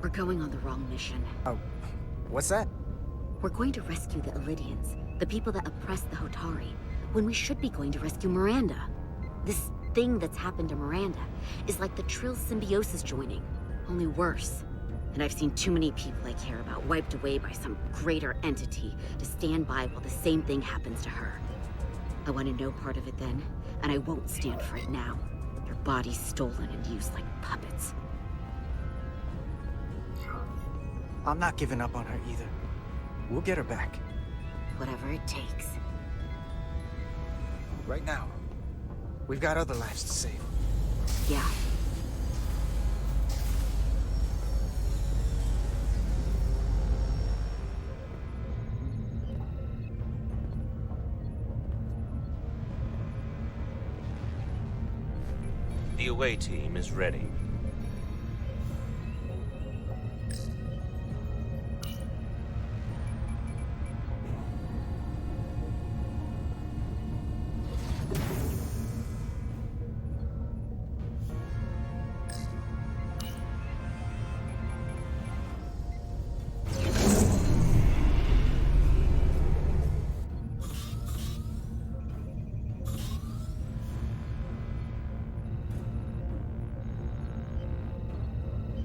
We're going on the wrong mission. Oh, what's that? We're going to rescue the Illidians, the people that oppressed the Hotari, when we should be going to rescue Miranda. This thing that's happened to Miranda is like the Trill's symbiosis joining, only worse. And I've seen too many people I care about wiped away by some greater entity to stand by while the same thing happens to her. I wanted no part of it then, and I won't stand for it now. Their bodies stolen and used like puppets. I'm not giving up on her either. We'll get her back. Whatever it takes. Right now, we've got other lives to save. Yeah. The away team is ready.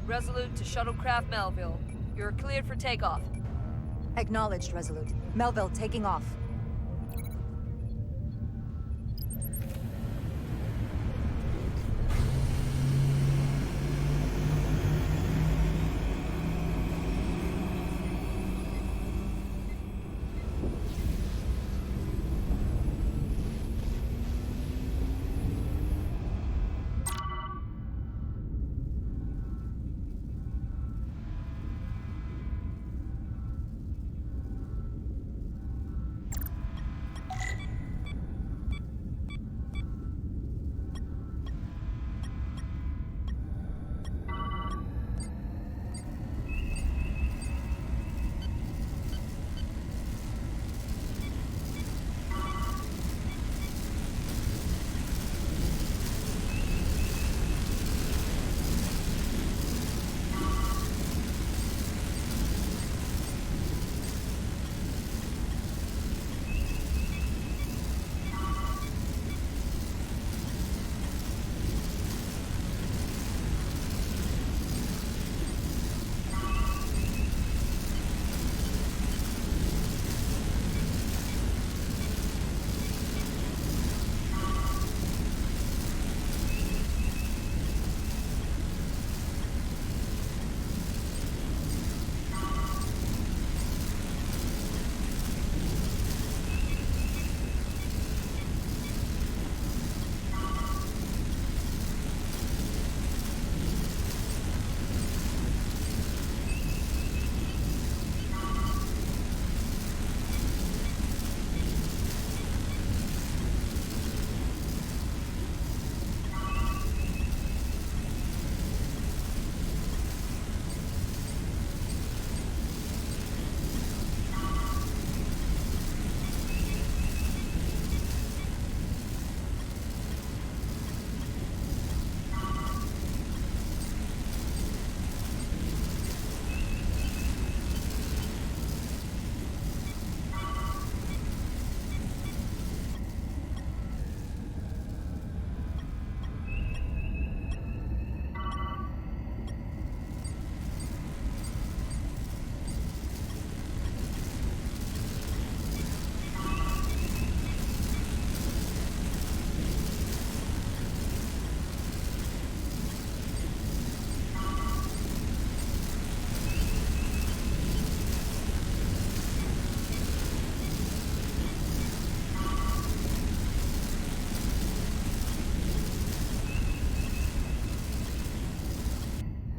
Resolute to Shuttlecraft Melville. You're cleared for takeoff. Acknowledged, Resolute. Melville taking off.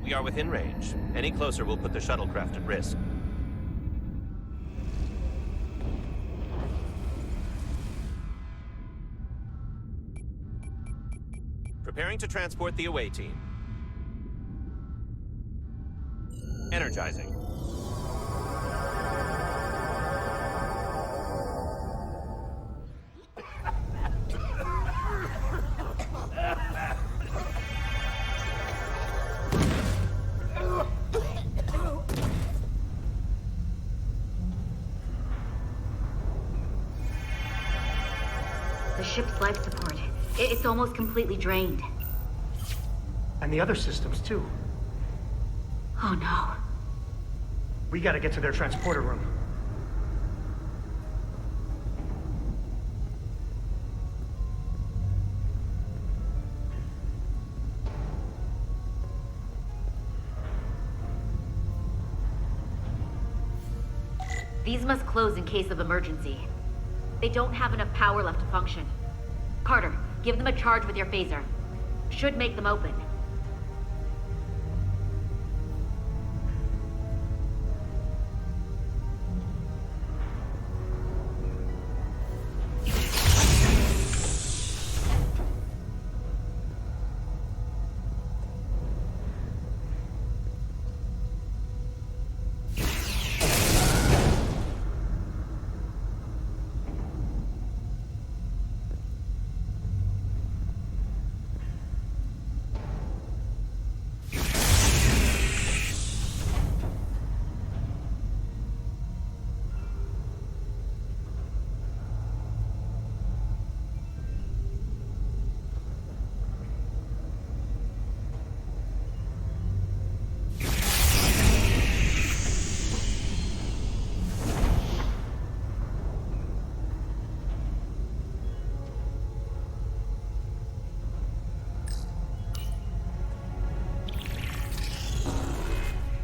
We are within range. Any closer will put the shuttlecraft at risk. Preparing to transport the away team. Energizing. ship's life support. It's almost completely drained. And the other systems, too. Oh no. We gotta get to their transporter room. These must close in case of emergency. They don't have enough power left to function. Carter, give them a charge with your phaser. Should make them open.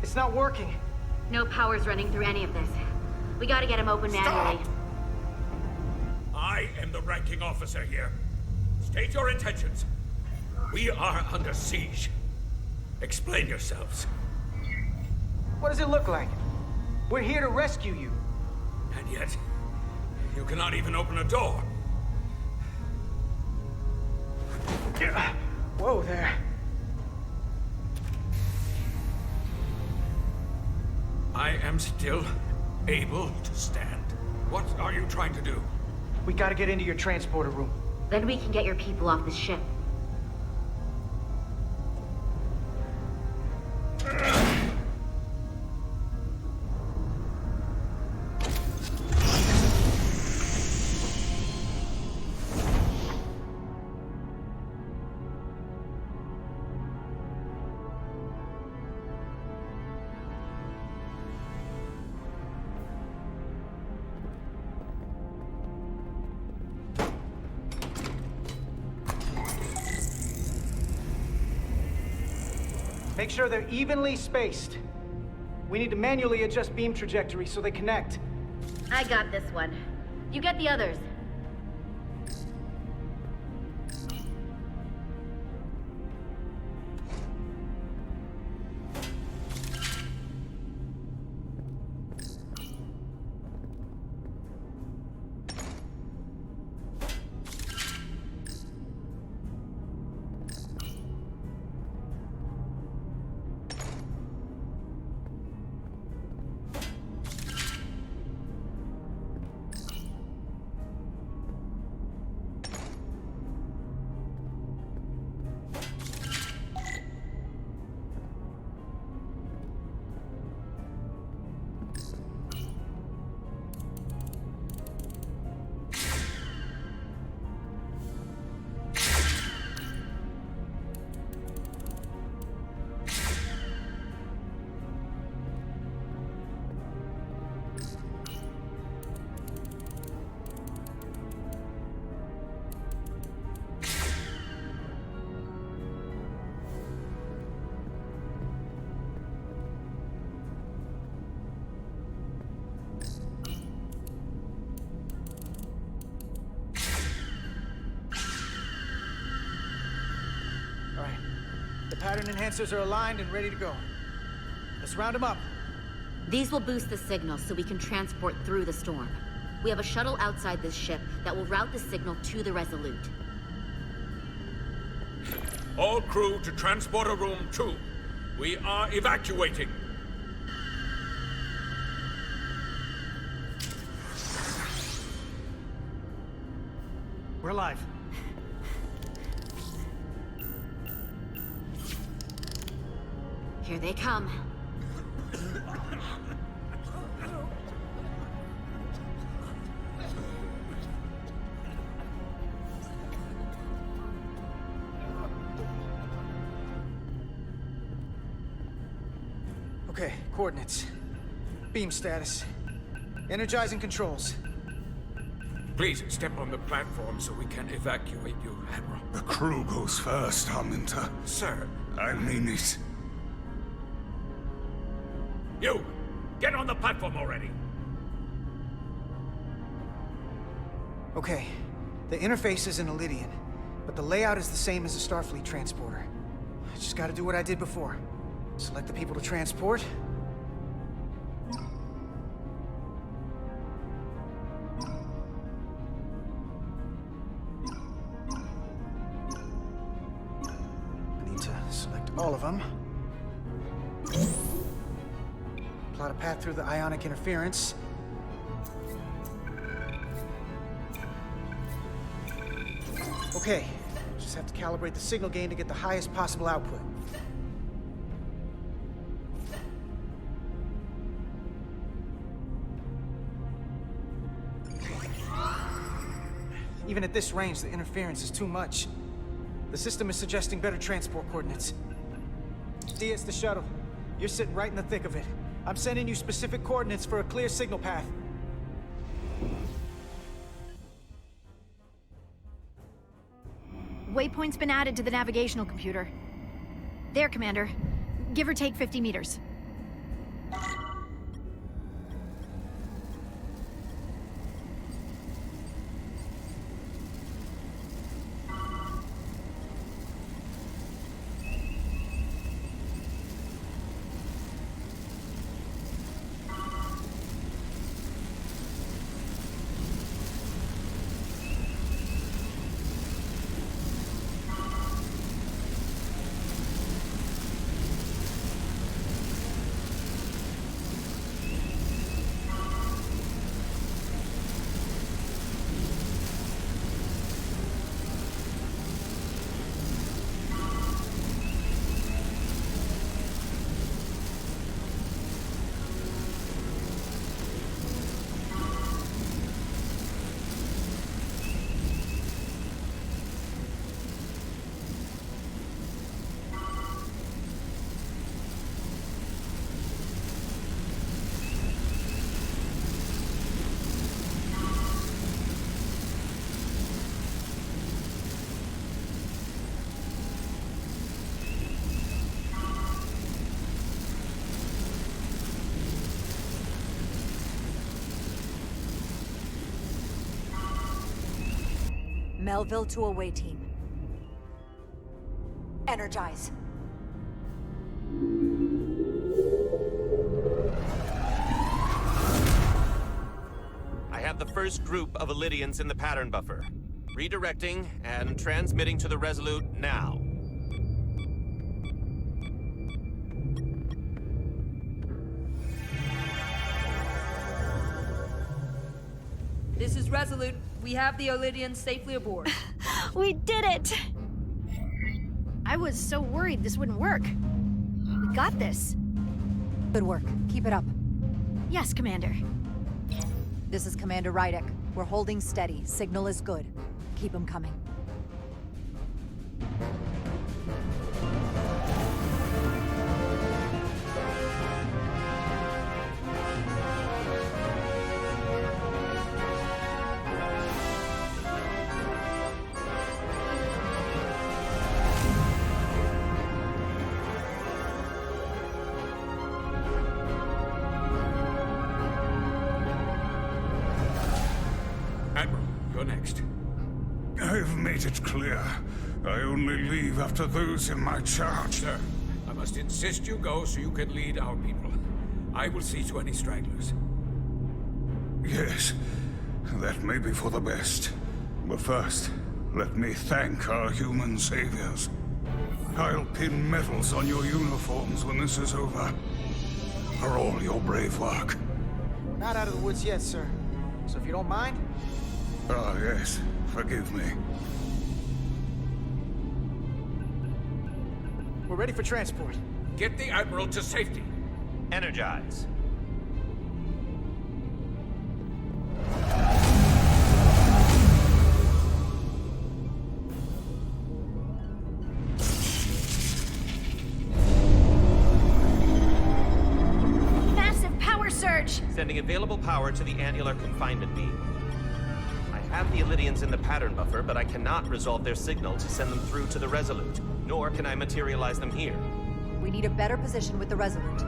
It's not working. No power's running through any of this. We gotta get him open manually. I am the ranking officer here. State your intentions. We are under siege. Explain yourselves. What does it look like? We're here to rescue you. And yet, you cannot even open a door. Whoa there. I am still able to stand. What are you trying to do? We gotta get into your transporter room. Then we can get your people off the ship. Make sure they're evenly spaced. We need to manually adjust beam trajectory so they connect. I got this one. You get the others. Pattern enhancers are aligned and ready to go. Let's round them up. These will boost the signal so we can transport through the storm. We have a shuttle outside this ship that will route the signal to the Resolute. All crew to transporter room 2. We are evacuating. We're live. Here they come. Okay, coordinates. Beam status. Energizing controls. Please step on the platform so we can evacuate you, Admiral. The crew goes first, Arminta. Sir, I mean it. you! Get on the platform already! Okay, the interface is in Elydian, but the layout is the same as the Starfleet transporter. I just gotta do what I did before. Select the people to transport. I need to select all of them. Plot a path through the ionic interference. Okay, just have to calibrate the signal gain to get the highest possible output. Even at this range, the interference is too much. The system is suggesting better transport coordinates. D, it's the shuttle. You're sitting right in the thick of it. I'm sending you specific coordinates for a clear signal path. Waypoint's been added to the navigational computer. There, Commander. Give or take 50 meters. Melville to away team. Energize. I have the first group of Elydians in the pattern buffer. Redirecting and transmitting to the Resolute now. This is Resolute. We have the Elydians safely aboard. We did it! I was so worried this wouldn't work. We got this. Good work. Keep it up. Yes, Commander. This is Commander Rydek. We're holding steady. Signal is good. Keep them coming. Admiral, you're next. I've made it clear. I only leave after those in my charge. Sir, I must insist you go so you can lead our people. I will see to any stragglers. Yes, that may be for the best. But first, let me thank our human saviors. I'll pin medals on your uniforms when this is over. For all your brave work. We're not out of the woods yet, sir. So if you don't mind, Ah, yes. Forgive me. we're ready for transport. Get the Admiral to safety. Energize. surge! Sending available power to the annular confinement beam. I have the Illidians in the pattern buffer, but I cannot resolve their signal to send them through to the Resolute, nor can I materialize them here. We need a better position with the Resolute.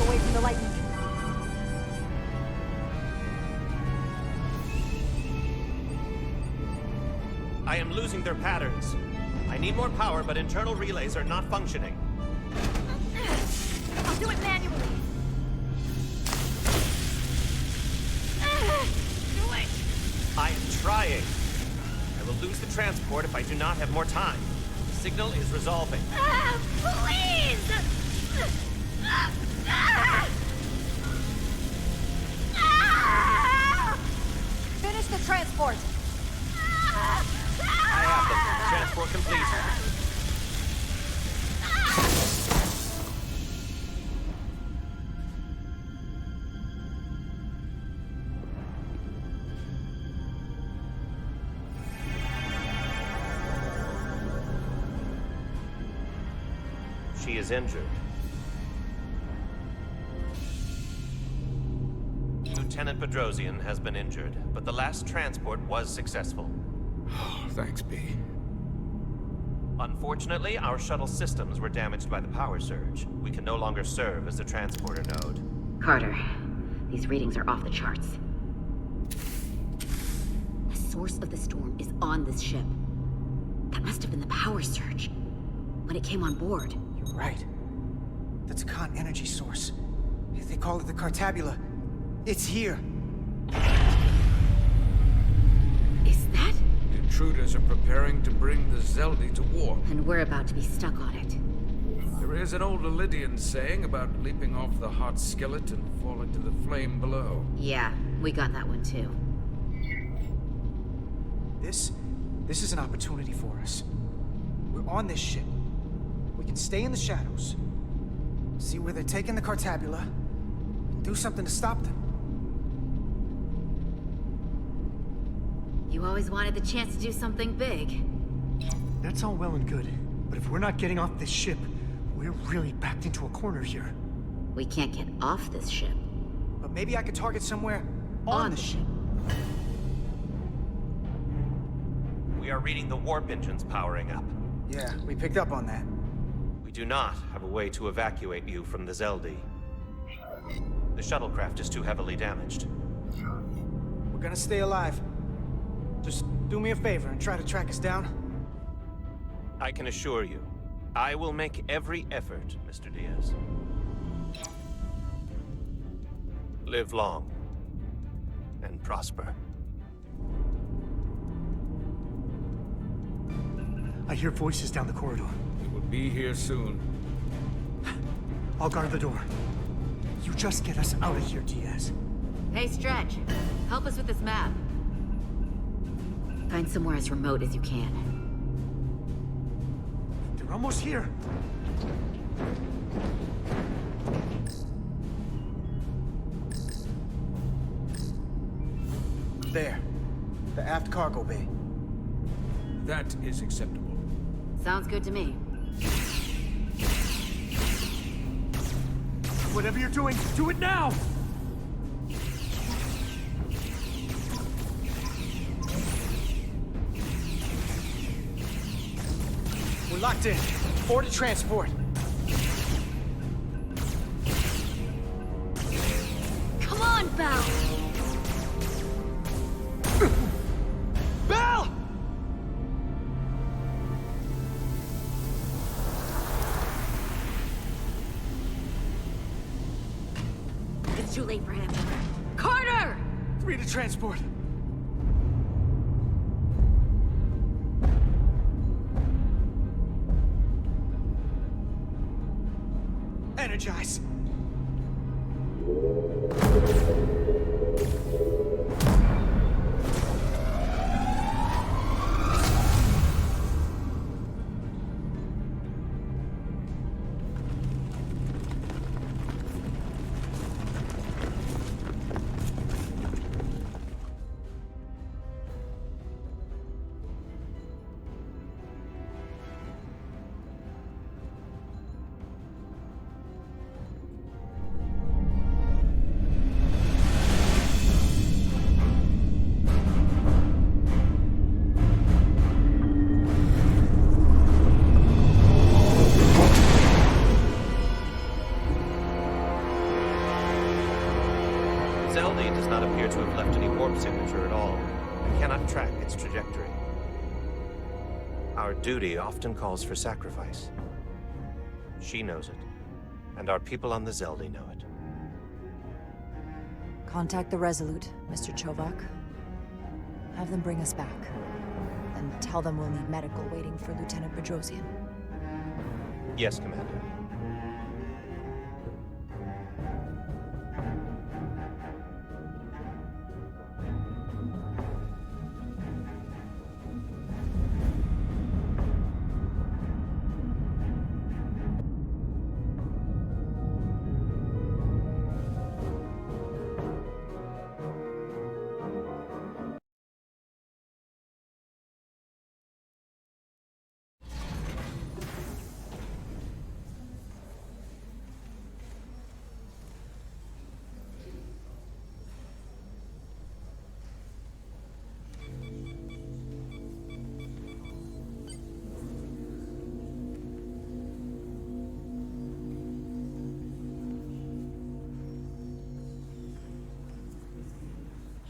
Away from the lightning. I am losing their patterns. I need more power, but internal relays are not functioning. I'll do it manually. Do it! I am trying. I will lose the transport if I do not have more time. The signal is resolving. Please! Finish the transport! I have them. Transport complete. She is injured. Lieutenant Bedrosian has been injured, but the last transport was successful. Thanks, B. Unfortunately, our shuttle systems were damaged by the power surge. We can no longer serve as the transporter node. Carter, these readings are off the charts. The source of the storm is on this ship. That must have been the power surge. When it came on board. You're right. That's a con energy source. They call it the Cartabula. It's here. Is that? Intruders are preparing to bring the Zeldi to war. And we're about to be stuck on it. There is an old Illidian saying about leaping off the hot skillet and falling to the flame below. Yeah, we got that one too. This is an opportunity for us. We're on this ship. We can stay in the shadows, see where they're taking the Cartabula, and do something to stop them. You always wanted the chance to do something big. That's all well and good, but if we're not getting off this ship, we're really backed into a corner here. We can't get off this ship. But maybe I could target somewhere on the ship. We are reading the warp engines powering up. Yeah, we picked up on that. We do not have a way to evacuate you from the Zeldi. The shuttlecraft is too heavily damaged. We're gonna stay alive. Just do me a favor and try to track us down. I can assure you, I will make every effort, Mr. Diaz. Live long and prosper. I hear voices down the corridor. We will be here soon. I'll guard the door. You just get us out of here, Diaz. Hey, Stretch. Help us with this map. Find somewhere as remote as you can. They're almost here. There. The aft cargo bay. That is acceptable. Sounds good to me. Whatever you're doing, do it now! We're locked in. Board to transport. Bell! Bell! It's too late for him. Carter! 3 to transport. Energize. Zelda does not appear to have left any warp signature at all. I cannot track its trajectory. Our duty often calls for sacrifice. She knows it, and our people on the Zelda know it. Contact the Resolute, Mr. Chovak. Have them bring us back. And tell them we'll need medical waiting for Lieutenant Bedrosian. Yes, Commander.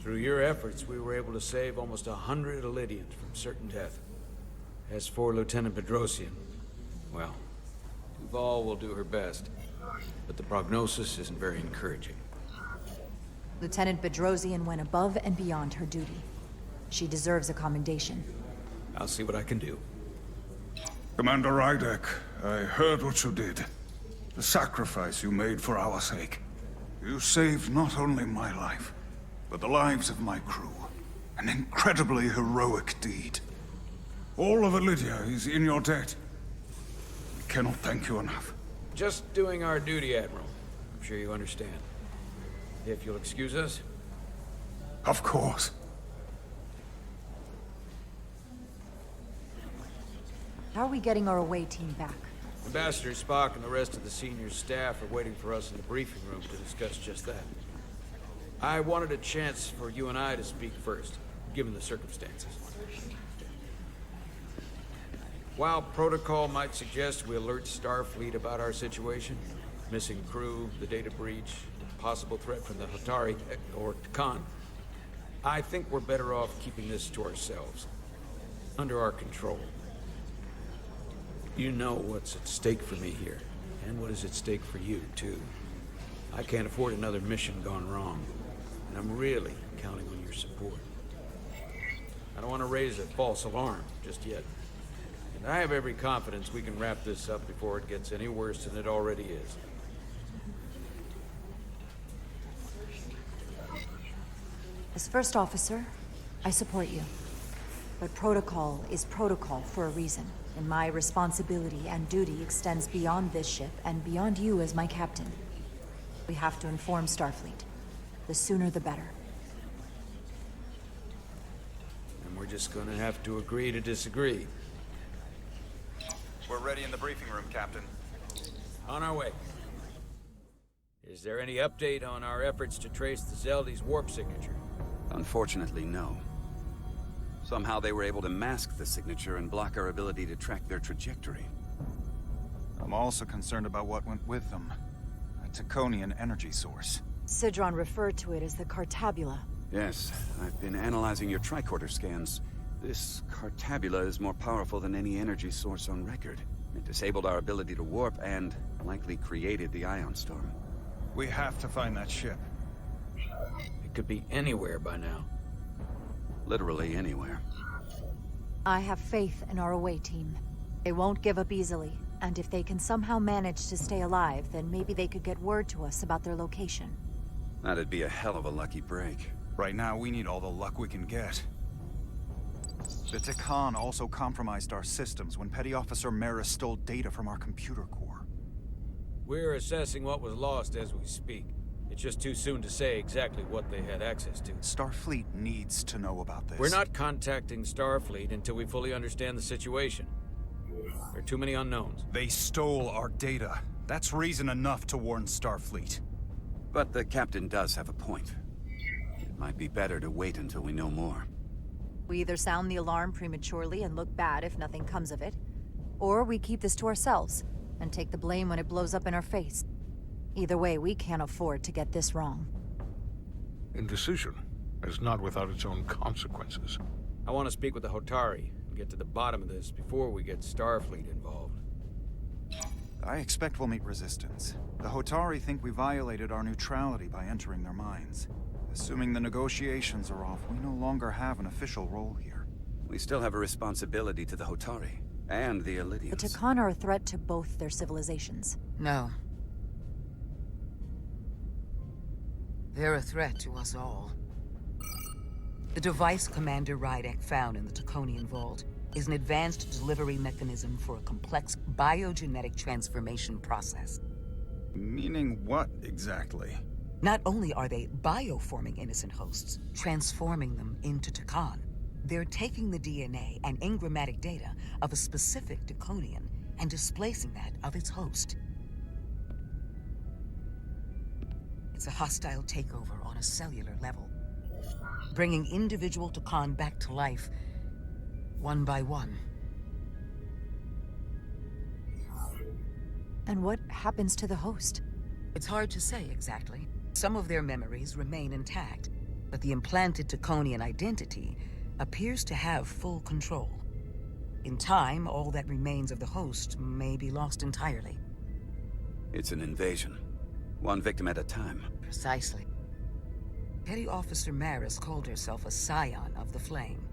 Through your efforts, we were able to save almost 100 Elydians from certain death. As for Lieutenant Bedrosian, well, Duval will do her best, but the prognosis isn't very encouraging. Lieutenant Bedrosian went above and beyond her duty. She deserves a commendation. I'll see what I can do. Commander Rydek, I heard what you did. The sacrifice you made for our sake. You saved not only my life, but the lives of my crew. An incredibly heroic deed. All of Elydia is in your debt. I cannot thank you enough. Just doing our duty, Admiral. I'm sure you understand. If you'll excuse us. Of course. How are we getting our away team back? Ambassador Spock and the rest of the senior staff are waiting for us in the briefing room to discuss just that. I wanted a chance for you and I to speak first, given the circumstances. While protocol might suggest we alert Starfleet about our situation, missing crew, the data breach, possible threat from the Hatari, or Khan, I think we're better off keeping this to ourselves, under our control. You know what's at stake for me here, and what is at stake for you, too. I can't afford another mission gone wrong, and I'm really counting on your support. I don't want to raise a false alarm just yet, and I have every confidence we can wrap this up before it gets any worse than it already is. As first officer, I support you. But protocol is protocol for a reason, and my responsibility and duty extends beyond this ship and beyond you as my captain. We have to inform Starfleet. The sooner the better. And we're just gonna have to agree to disagree. We're ready in the briefing room, Captain. On our way. Is there any update on our efforts to trace the Zelda's warp signature? Unfortunately, no. Somehow they were able to mask the signature and block our ability to track their trajectory. I'm also concerned about what went with them. A Taconian energy source. Sidron referred to it as the Cartabula. Yes, I've been analyzing your tricorder scans. This Cartabula is more powerful than any energy source on record. It disabled our ability to warp and likely created the ion storm. We have to find that ship. It could be anywhere by now. Literally anywhere. I have faith in our away team. They won't give up easily, and if they can somehow manage to stay alive, then maybe they could get word to us about their location. That'd be a hell of a lucky break. Right now, we need all the luck we can get. The Takan also compromised our systems when Petty Officer Maris stole data from our computer core. We're assessing what was lost as we speak. It's just too soon to say exactly what they had access to. Starfleet needs to know about this. We're not contacting Starfleet until we fully understand the situation. There are too many unknowns. They stole our data. That's reason enough to warn Starfleet. But the captain does have a point. It might be better to wait until we know more. We either sound the alarm prematurely and look bad if nothing comes of it, or we keep this to ourselves and take the blame when it blows up in our face. Either way, we can't afford to get this wrong. Indecision is not without its own consequences. I want to speak with the Hotari and get to the bottom of this before we get Starfleet involved. I expect we'll meet resistance. The Hotari think we violated our neutrality by entering their minds. Assuming the negotiations are off, we no longer have an official role here. We still have a responsibility to the Hotari and the Illydians. The Takan are a threat to both their civilizations. No. They're a threat to us all. The device Commander Rydek found in the Taconian Vault is an advanced delivery mechanism for a complex biogenetic transformation process. Meaning what, exactly? Not only are they bioforming innocent hosts, transforming them into Takan, they're taking the DNA and engrammatic data of a specific Taconian and displacing that of its host. It's a hostile takeover on a cellular level, bringing individual Takan back to life, one by one. And what happens to the host? It's hard to say exactly. Some of their memories remain intact, but the implanted Taconian identity appears to have full control. In time, all that remains of the host may be lost entirely. It's an invasion. One victim at a time. Precisely. Petty Officer Maris called herself a scion of the Flame,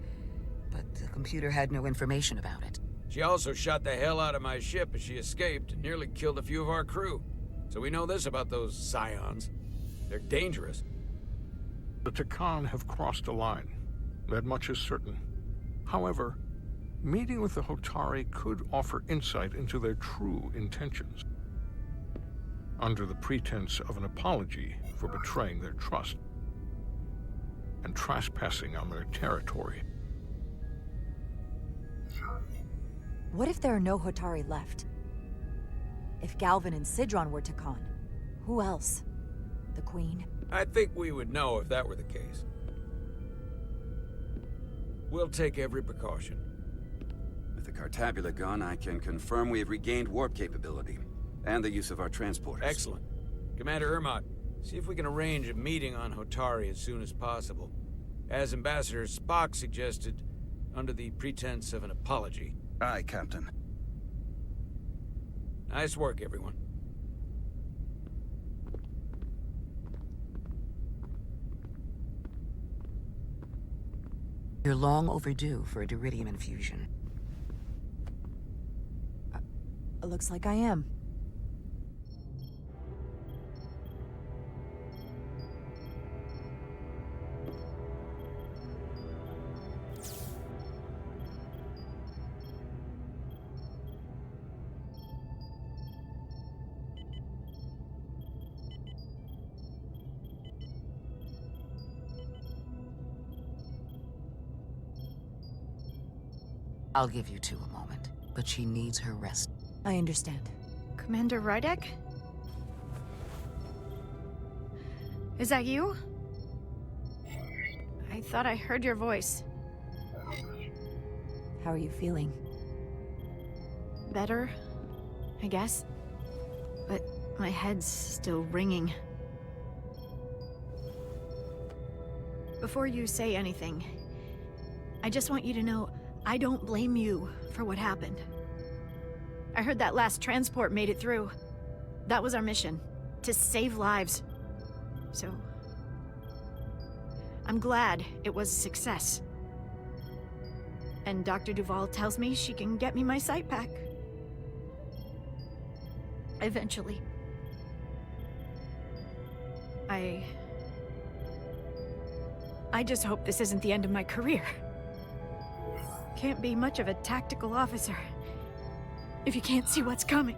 but the computer had no information about it. She also shot the hell out of my ship as she escaped and nearly killed a few of our crew. So we know this about those scions. They're dangerous. The Takan have crossed a line. That much is certain. However, meeting with the Hotari could offer insight into their true intentions. Under the pretense of an apology for betraying their trust and trespassing on their territory. What if there are no Hotari left? If Galvin and Sidron were Takan, who else? The Queen? I think we would know if that were the case. We'll take every precaution. With the Cartabula gone, I can confirm we have regained warp capability and the use of our transporters. Excellent. Commander Ermot, see if we can arrange a meeting on Hotari as soon as possible. As Ambassador Spock suggested, under the pretense of an apology. Aye, Captain. Nice work, everyone. You're long overdue for a Duridium infusion. Looks like I am. I'll give you two a moment, but she needs her rest. I understand. Commander Rydek? Is that you? I thought I heard your voice. How are you feeling? Better, I guess. But my head's still ringing. Before you say anything, I just want you to know I don't blame you for what happened. I heard that last transport made it through. That was our mission, to save lives. So, I'm glad it was a success. And Dr. Duval tells me she can get me my sight back. Eventually. I just hope this isn't the end of my career. Can't be much of a tactical officer if you can't see what's coming.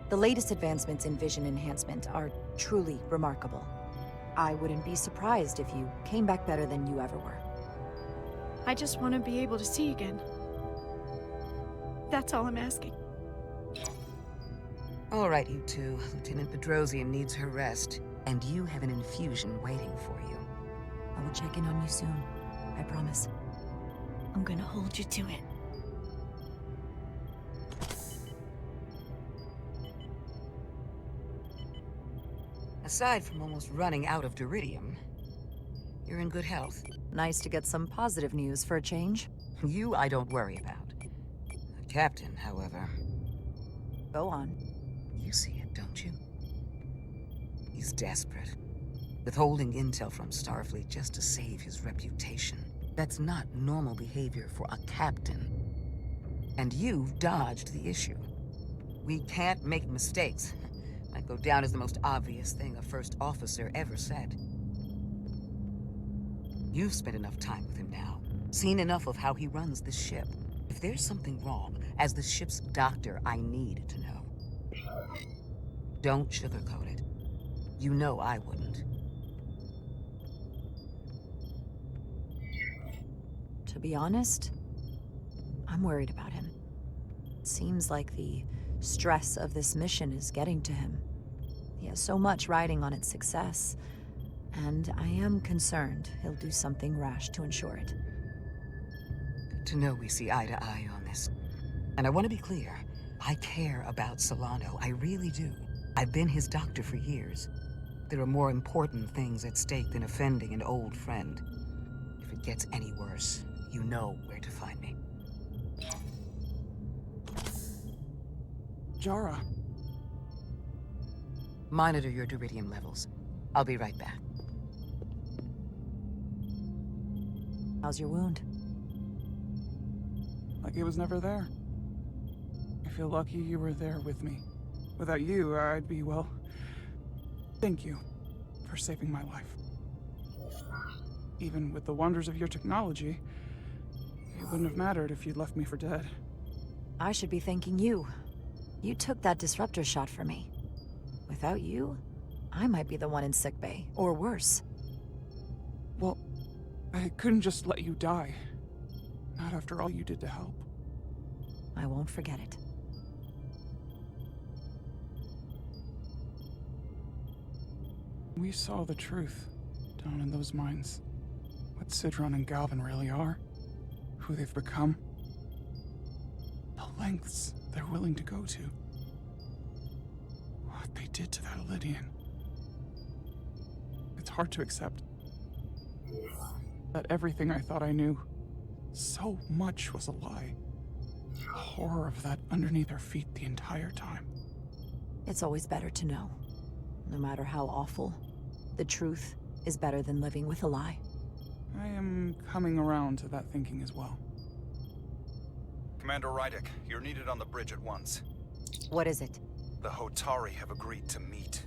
The latest advancements in vision enhancement are truly remarkable. I wouldn't be surprised if you came back better than you ever were. I just want to be able to see again. That's all I'm asking. All right, you two. Lieutenant Bedrosian needs her rest, and you have an infusion waiting for you. I will check in on you soon. I promise. I'm gonna hold you to it. Aside from almost running out of Duridium, you're in good health. Nice to get some positive news for a change. You I don't worry about. The captain, however... Go on. You see it, don't you? He's desperate. Withholding intel from Starfleet just to save his reputation. That's not normal behavior for a captain. And you've dodged the issue. We can't make mistakes. Might go down as the most obvious thing a first officer ever said. You've spent enough time with him now. Seen enough of how he runs this ship. If there's something wrong, as the ship's doctor, I need to know. Don't sugarcoat it. You know I wouldn't. To be honest, I'm worried about him. It seems like the stress of this mission is getting to him. He has so much riding on its success, and I am concerned he'll do something rash to ensure it. Good to know we see eye to eye on this. And I want to be clear, I care about Solano, I really do. I've been his doctor for years. There are more important things at stake than offending an old friend. If it gets any worse, you know where to find me. Jara. Monitor your Duridium levels. I'll be right back. How's your wound? Like it was never there. I feel lucky you were there with me. Without you, I'd be, well... Thank you for saving my life. Even with the wonders of your technology, it wouldn't have mattered if you'd left me for dead. I should be thanking you. You took that disruptor shot for me. Without you, I might be the one in sickbay, or worse. Well, I couldn't just let you die. Not after all you did to help. I won't forget it. We saw the truth down in those mines. What Sidron and Galvin really are. Who they've become. The lengths they're willing to go to. What they did to that Lydian. It's hard to accept that everything I thought I knew, so much was a lie. The horror of that underneath our feet the entire time. It's always better to know. No matter how awful, the truth is better than living with a lie. I am coming around to that thinking as well. Commander Rydick, you're needed on the bridge at once. What is it? The Hotari have agreed to meet.